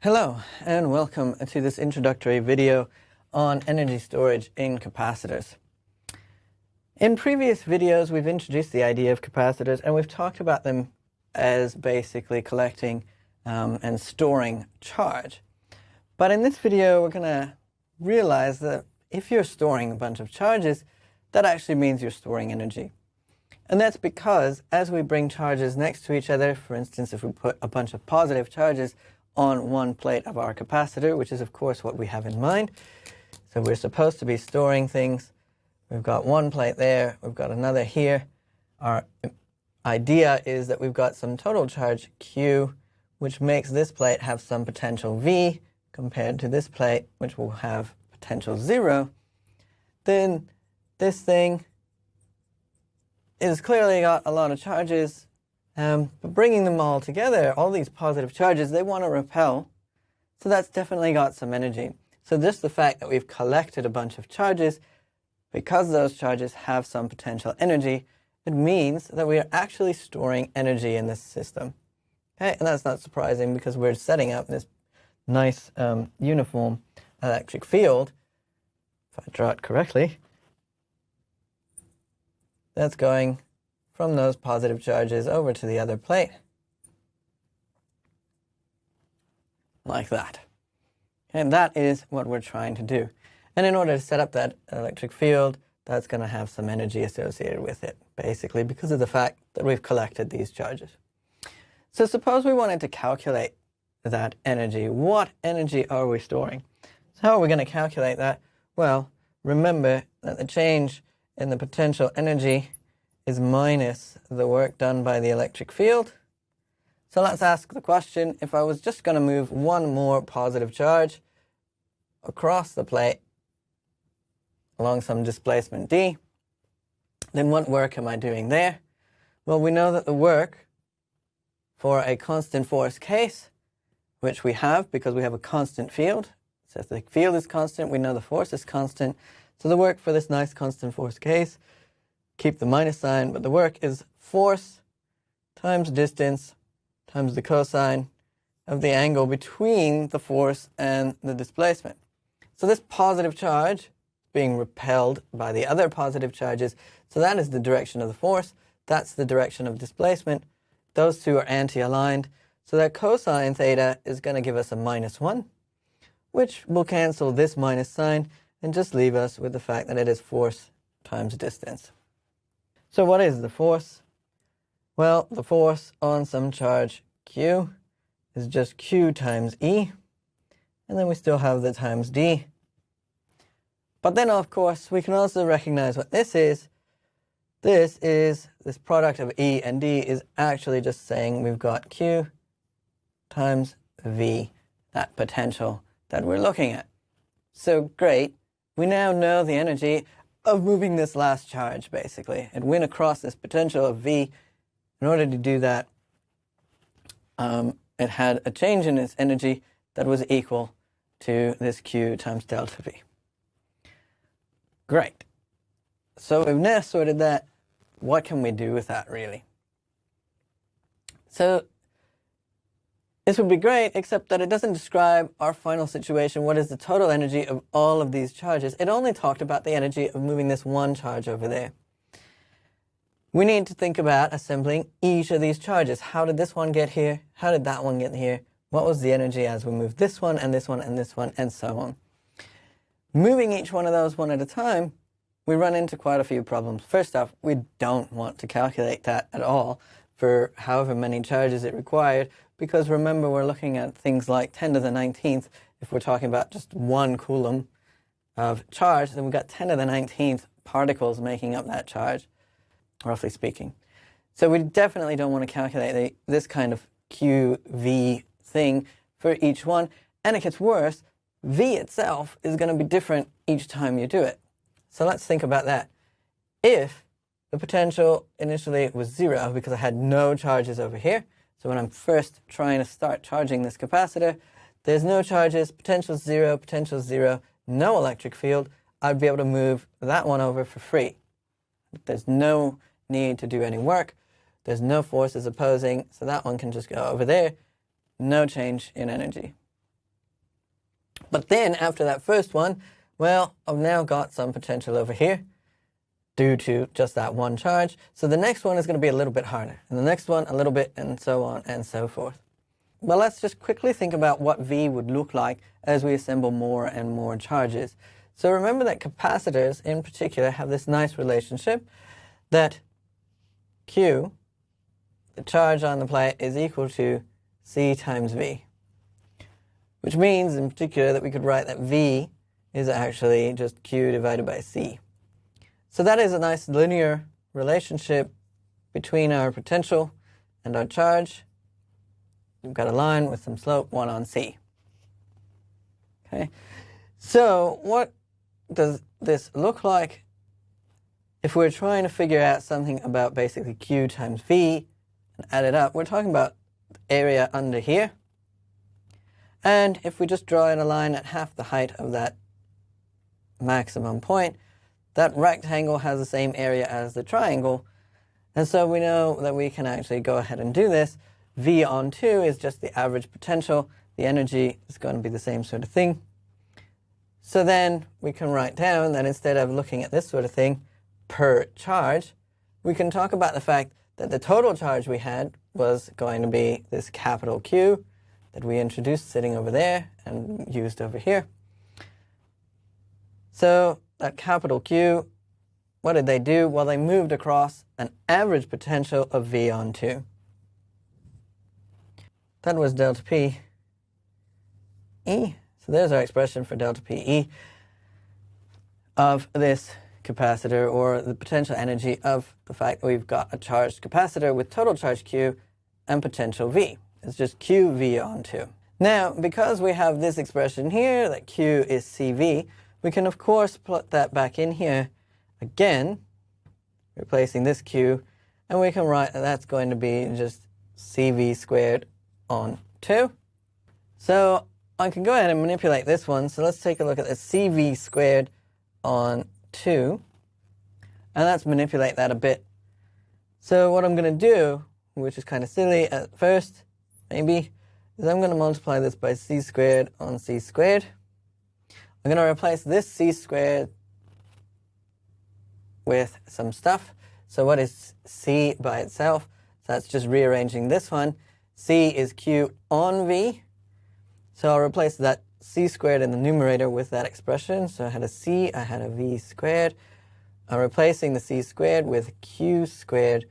Hello and welcome to this introductory video on energy storage in capacitors. In previous videos we've introduced the idea of capacitors and we've talked about them as basically collecting and storing charge. But in this video we're going to realize that if you're storing a bunch of charges, that actually means you're storing energy. And that's because as we bring charges next to each other, for instance if we put a bunch of positive charges on one plate of our capacitor, which is of course what we have in mind. So we're supposed to be storing things. We've got one plate there, we've got another here. Our idea is that we've got some total charge Q, which makes this plate have some potential V compared to this plate, which will have potential 0. Then this thing is clearly got a lot of charges. But bringing them all together, all these positive charges, they want to repel. So that's definitely got some energy. So just the fact that we've collected a bunch of charges, because those charges have some potential energy, it means that we are actually storing energy in this system. Okay? And that's not surprising because we're setting up this nice uniform electric field. If I draw it correctly, that's going from those positive charges over to the other plate, like that. And that is what we're trying to do. And in order to set up that electric field, that's going to have some energy associated with it, basically because of the fact that we've collected these charges. So suppose we wanted to calculate that energy. What energy are we storing? So how are we going to calculate that? Well, remember that the change in the potential energy is minus the work done by the electric field. So let's ask the question, if I was just going to move one more positive charge across the plate along some displacement d, then what work am I doing there? Well, we know that the work for a constant force case, which we have because we have a constant field, so if the field is constant, we know the force is constant. So the work for this nice constant force case, keep the minus sign, but the work is force times distance times the cosine of the angle between the force and the displacement. So this positive charge is being repelled by the other positive charges, so that is the direction of the force, that's the direction of displacement. Those two are anti-aligned, so that cosine theta is going to give us a -1, which will cancel this minus sign and just leave us with the fact that it is force times distance. So what is the force? Well, the force on some charge Q is just Q times E, and then we still have the times D. But then, of course, we can also recognize what this is. This product of E and D is actually just saying we've got Q times V, that potential that we're looking at. So great, we now know the energy of moving this last charge, basically. It went across this potential of V. In order to do that, it had a change in its energy that was equal to this Q times delta V. Great. So we've now sorted that. What can we do with that, really? So this would be great, except that it doesn't describe our final situation. What is the total energy of all of these charges? It only talked about the energy of moving this one charge over there. We need to think about assembling each of these charges. How did this one get here? How did that one get here? What was the energy as we moved this one and this one and this one and so on? Moving each one of those one at a time, we run into quite a few problems. First off, we don't want to calculate that at all for however many charges it required, because remember we're looking at things like 10 to the 19th. If we're talking about just 1 coulomb of charge, then we've got 10 to the 19th particles making up that charge, roughly speaking. So we definitely don't want to calculate this kind of QV thing for each one. And it gets worse, V itself is going to be different each time you do it. So let's think about that. If the potential initially was 0 because I had no charges over here, so when I'm first trying to start charging this capacitor, there's no charges, potential 0, no electric field, I'd be able to move that one over for free. There's no need to do any work, there's no forces opposing, so that one can just go over there, no change in energy. But then after that first one, well, I've now got some potential over here due to just that one charge. So the next one is going to be a little bit harder, and the next one a little bit, and so on and so forth. Well, let's just quickly think about what V would look like as we assemble more and more charges. So remember that capacitors in particular have this nice relationship that Q, the charge on the plate, is equal to C times V. Which means in particular that we could write that V is actually just Q divided by C. So that is a nice linear relationship between our potential and our charge. We've got a line with some slope, 1 on C. Okay, so what does this look like if we're trying to figure out something about basically Q times V and add it up? We're talking about the area under here. And if we just draw in a line at half the height of that maximum point, that rectangle has the same area as the triangle. And so we know that we can actually go ahead and do this. V on 2 is just the average potential. The energy is going to be the same sort of thing. So then we can write down that instead of looking at this sort of thing per charge, we can talk about the fact that the total charge we had was going to be this capital Q that we introduced sitting over there and used over here. So that capital Q, what did they do? Well, they moved across an average potential of V on 2. That was delta P E. So there's our expression for delta P E of this capacitor, or the potential energy of the fact that we've got a charged capacitor with total charge Q and potential V. It's just QV on 2. Now, because we have this expression here, that Q is CV, we can of course put that back in here again, replacing this Q, and we can write that that's going to be just CV squared on 2. So I can go ahead and manipulate this one. So let's take a look at the CV squared on 2. And let's manipulate that a bit. So what I'm going to do, which is kind of silly at first, maybe, is I'm going to multiply this by C squared on C squared. I'm going to replace this C squared with some stuff. So what is C by itself? So that's just rearranging this one. C is Q on V. So I'll replace that C squared in the numerator with that expression. So I had a C, I had a V squared. I'm replacing the C squared with Q squared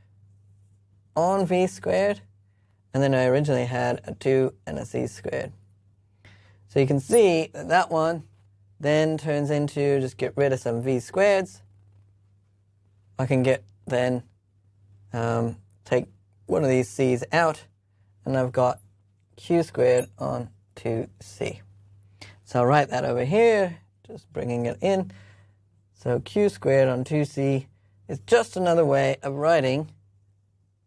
on V squared. And then I originally had a 2 and a C squared. So you can see that that one then turns into, just get rid of some V squareds. I can get then, take one of these C's out, and I've got Q squared on 2C. So I'll write that over here, just bringing it in. So Q squared on 2C is just another way of writing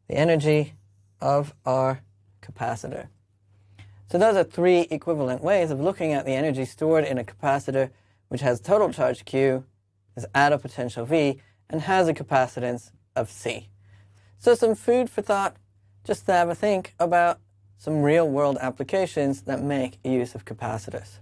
the energy of our capacitor. So those are 3 equivalent ways of looking at the energy stored in a capacitor which has total charge Q, is at a potential V, and has a capacitance of C. So some food for thought, just to have a think about some real-world applications that make use of capacitors.